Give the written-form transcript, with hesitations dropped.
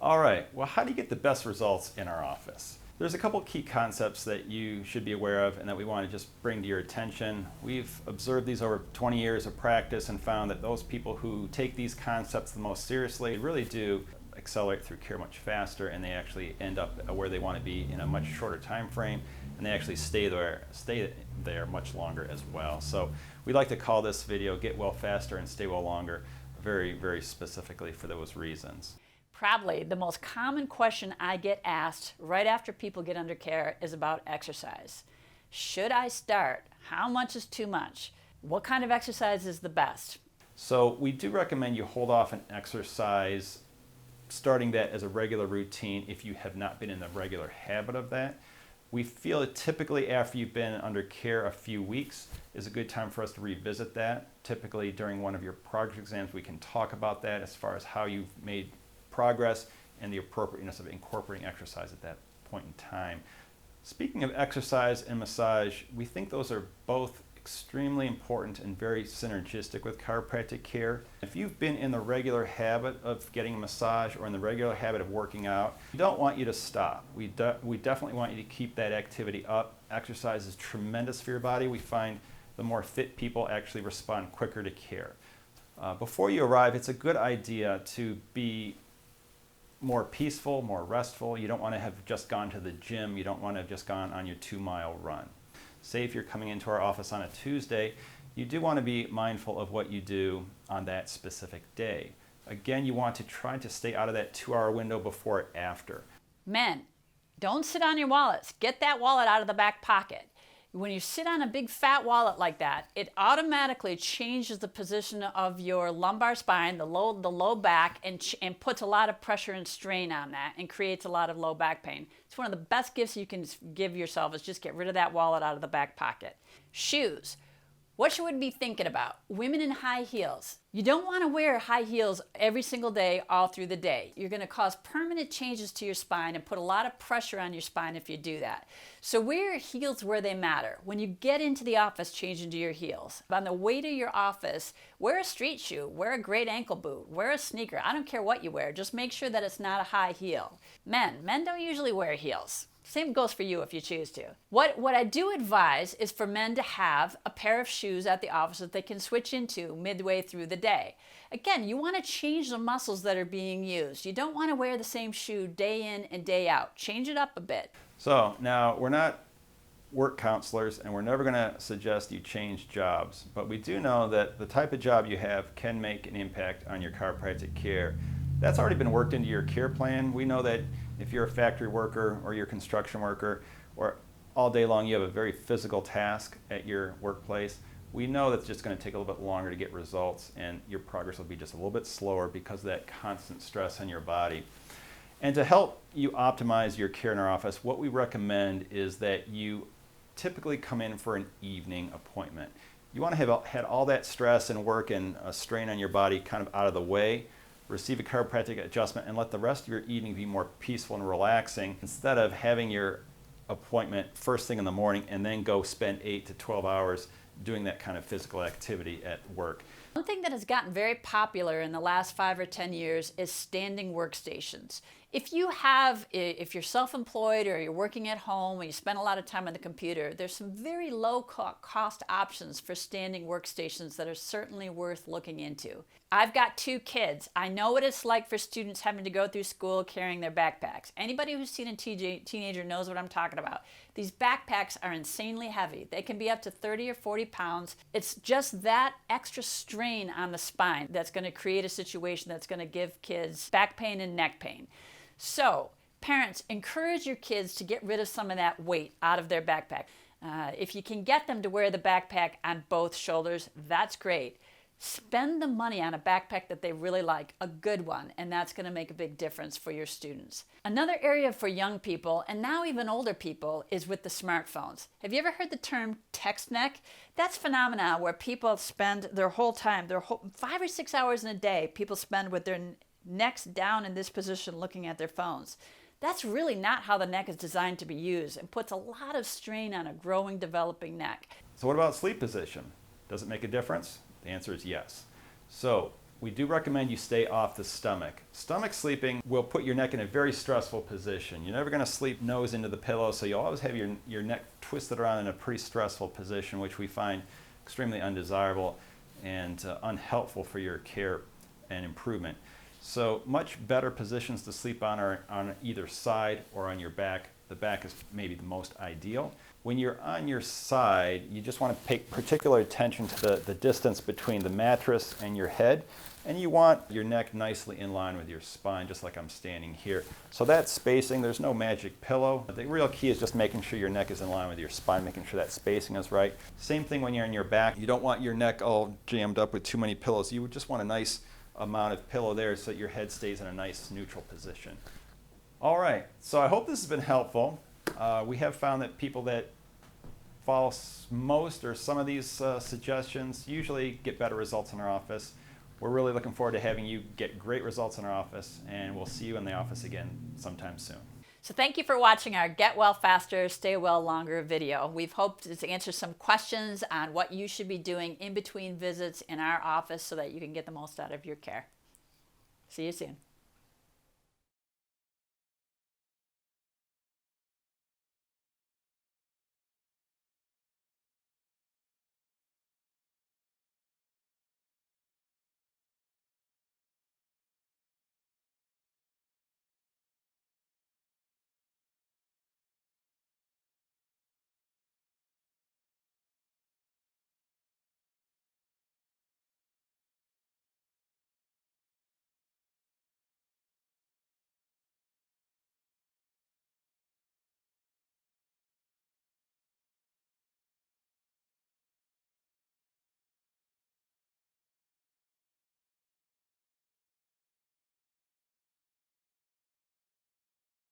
All right, well, how do you get the best results in our office? There's a couple key concepts that you should be aware of and that we want to just bring to your attention. We've observed these over 20 years of practice and found that those people who take these concepts the most seriously really do accelerate through care much faster, and they actually end up where they want to be in a much shorter time frame, and they actually stay there much longer as well. So we like to call this video Get Well Faster and Stay Well Longer, very, very specifically for those reasons. Probably the most common question I get asked right after people get under care is about exercise. Should I start? How much is too much? What kind of exercise is the best? So we do recommend you hold off an exercise, starting that as a regular routine if you have not been in the regular habit of that. We feel that typically after you've been under care a few weeks is a good time for us to revisit that. Typically during one of your progress exams we can talk about that as far as how you've made progress and the appropriateness of incorporating exercise at that point in time. Speaking of exercise and massage, we think those are both extremely important and very synergistic with chiropractic care. If you've been in the regular habit of getting a massage or in the regular habit of working out, we don't want you to stop. We definitely want you to keep that activity up. Exercise is tremendous for your body. We find the more fit people actually respond quicker to care. Before you arrive, it's a good idea to be more peaceful, more restful. You don't want to have just gone to the gym. You don't want to have just gone on your 2-mile run. Say if you're coming into our office on a Tuesday, you do want to be mindful of what you do on that specific day. Again, you want to try to stay out of that 2-hour window before or after. Men, don't sit on your wallets. Get that wallet out of the back pocket. When you sit on a big fat wallet like that, it automatically changes the position of your lumbar spine, the low back, and puts a lot of pressure and strain on that and creates a lot of low back pain. It's one of the best gifts you can give yourself is just get rid of that wallet out of the back pocket. Shoes. What should we be thinking about? Women in high heels. You don't want to wear high heels every single day, all through the day. You're going to cause permanent changes to your spine and put a lot of pressure on your spine if you do that. So wear heels where they matter. When you get into the office, change into your heels. On the way to your office, wear a street shoe, wear a great ankle boot, wear a sneaker. I don't care what you wear. Just make sure that it's not a high heel. Men don't usually wear heels. Same goes for you if you choose to. What I do advise is for men to have a pair of shoes at the office that they can switch into midway through the day. Again, you want to change the muscles that are being used. You don't want to wear the same shoe day in and day out. Change it up a bit. So now we're not work counselors and we're never going to suggest you change jobs, but we do know that the type of job you have can make an impact on your chiropractic care. That's already been worked into your care plan. We know that if you're a factory worker or you're a construction worker or all day long you have a very physical task at your workplace, we know that's just going to take a little bit longer to get results and your progress will be just a little bit slower because of that constant stress on your body. And to help you optimize your care in our office, what we recommend is that you typically come in for an evening appointment. You want to have had all that stress and work and strain on your body kind of out of the way, receive a chiropractic adjustment, and let the rest of your evening be more peaceful and relaxing instead of having your appointment first thing in the morning and then go spend 8 to 12 hours doing that kind of physical activity at work. One thing that has gotten very popular in the last 5 or 10 years is standing workstations. If you're self-employed or you're working at home and you spend a lot of time on the computer, there's some very low cost options for standing workstations that are certainly worth looking into. I've got 2 kids. I know what it's like for students having to go through school carrying their backpacks. Anybody who's seen a teenager knows what I'm talking about. These backpacks are insanely heavy. They can be up to 30 or 40 pounds. It's just that extra strain on the spine that's going to create a situation that's going to give kids back pain and neck pain. So, parents, encourage your kids to get rid of some of that weight out of their backpack. If you can get them to wear the backpack on both shoulders, that's great. Spend the money on a backpack that they really like, a good one, and that's going to make a big difference for your students. Another area for young people, and now even older people, is with the smartphones. Have you ever heard the term text neck? That's phenomena where people spend their whole time, 5 or 6 hours in a day, people spend with their necks down in this position looking at their phones. That's really not how the neck is designed to be used and puts a lot of strain on a growing, developing neck. So what about sleep position? Does it make a difference? The answer is yes. So we do recommend you stay off the stomach. Stomach sleeping will put your neck in a very stressful position. You're never going to sleep nose into the pillow, so you'll always have your neck twisted around in a pretty stressful position, which we find extremely undesirable and unhelpful for your care and improvement. So much better positions to sleep on are on either side or on your back. The back is maybe the most ideal. When you're on your side, you just want to pay particular attention to the distance between the mattress and your head, and you want your neck nicely in line with your spine, just like I'm standing here. So that spacing, there's no magic pillow. The real key is just making sure your neck is in line with your spine, making sure that spacing is right. Same thing when you're on your back. You don't want your neck all jammed up with too many pillows. You would just want a nice amount of pillow there so that your head stays in a nice neutral position. All right, so I hope this has been helpful. We have found that people that follow most or some of these suggestions usually get better results in our office. We're really looking forward to having you get great results in our office, and we'll see you in the office again sometime soon. So thank you for watching our Get Well Faster, Stay Well Longer video. We've hoped to answer some questions on what you should be doing in between visits in our office so that you can get the most out of your care. See you soon.